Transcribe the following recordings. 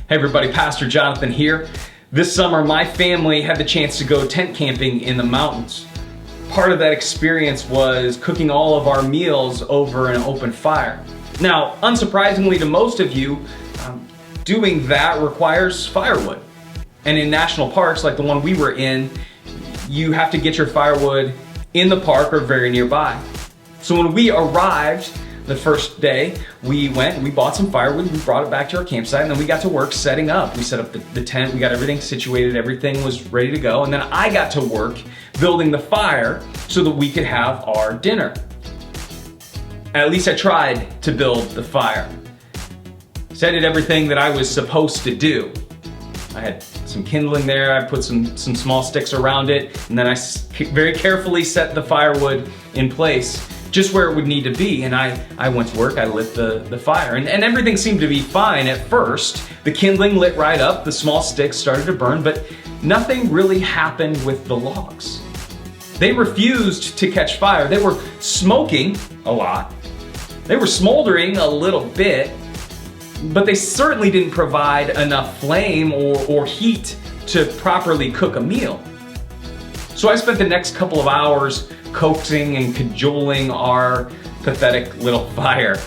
Hey everybody, Pastor Jonathan here. This summer, my family had the chance to go tent camping in the mountains. Part of that experience was cooking all of our meals over an open fire. Now, unsurprisingly to most of you, doing that requires firewood. And in national parks like the one we were in, you have to get your firewood in the park or very nearby. So when we arrived the first day, we went and we bought some firewood, we brought it back to our campsite, and then we got to work setting up. We set up the tent, we got everything situated, everything was ready to go, and then I got to work building the fire so that we could have our dinner. At least I tried to build the fire. So I did everything that I was supposed to do. I had some kindling there, I put some small sticks around it, and then I very carefully set the firewood in place just where it would need to be. And I went to work, I lit the fire, and everything seemed to be fine at first. The kindling lit right up, the small sticks started to burn, but nothing really happened with the logs. They refused to catch fire. They were smoking a lot. They were smoldering a little bit, but they certainly didn't provide enough flame or heat to properly cook a meal. So I spent the next couple of hours coaxing and cajoling our pathetic little fire.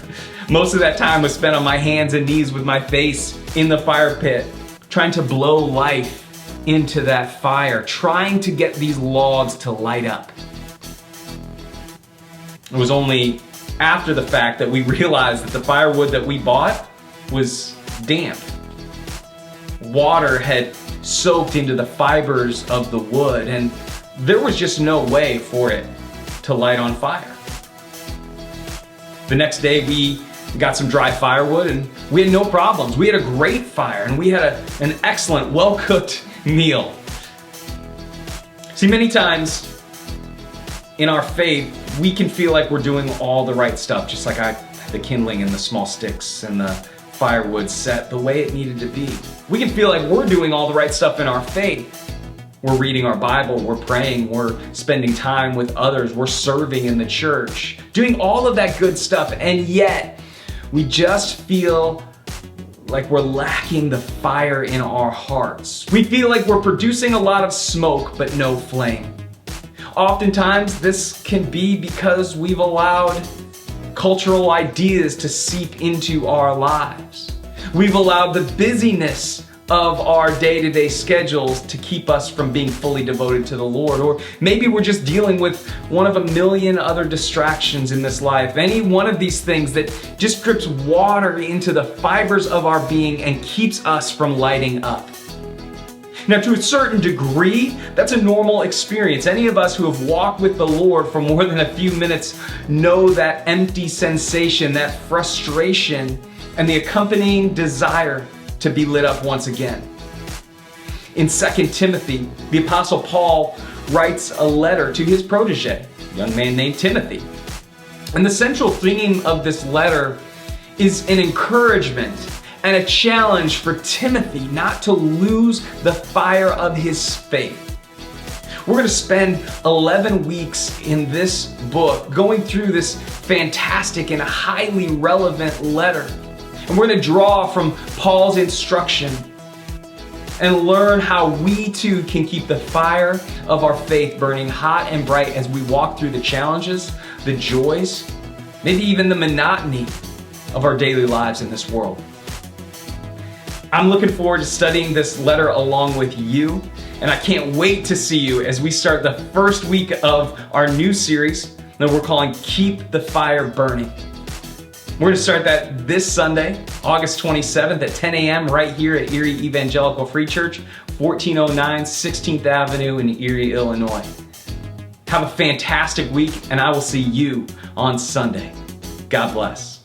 Most of that time was spent on my hands and knees with my face in the fire pit, trying to blow life into that fire, trying to get these logs to light up. It was only after the fact that we realized that the firewood that we bought was damp. Water had soaked into the fibers of the wood, and there was just no way for it to light on fire. The next day we got some dry firewood and we had no problems. We had a great fire and we had an excellent, well-cooked meal. See, many times in our faith, we can feel like we're doing all the right stuff, just like the kindling and the small sticks and the firewood set the way it needed to be. We can feel like we're doing all the right stuff in our faith. We're reading our Bible, we're praying, we're spending time with others, we're serving in the church, doing all of that good stuff, and yet we just feel like we're lacking the fire in our hearts. We feel like we're producing a lot of smoke, but no flame. Oftentimes, this can be because we've allowed cultural ideas to seep into our lives. We've allowed the busyness of our day-to-day schedules to keep us from being fully devoted to the Lord. Or maybe we're just dealing with one of a million other distractions in this life. Any one of these things that just drips water into the fibers of our being and keeps us from lighting up. Now, to a certain degree, that's a normal experience. Any of us who have walked with the Lord for more than a few minutes know that empty sensation, that frustration, and the accompanying desire to be lit up once again. In 2 Timothy, the Apostle Paul writes a letter to his protege, a young man named Timothy. And the central theme of this letter is an encouragement and a challenge for Timothy not to lose the fire of his faith. We're going to spend 11 weeks in this book going through this fantastic and highly relevant letter. And we're going to draw from Paul's instruction and learn how we too can keep the fire of our faith burning hot and bright as we walk through the challenges, the joys, maybe even the monotony of our daily lives in this world. I'm looking forward to studying this letter along with you, and I can't wait to see you as we start the first week of our new series that we're calling Keep the Fire Burning. We're going to start that this Sunday, August 27th at 10 a.m. right here at Erie Evangelical Free Church, 1409 16th Avenue in Erie, Illinois. Have a fantastic week, and I will see you on Sunday. God bless.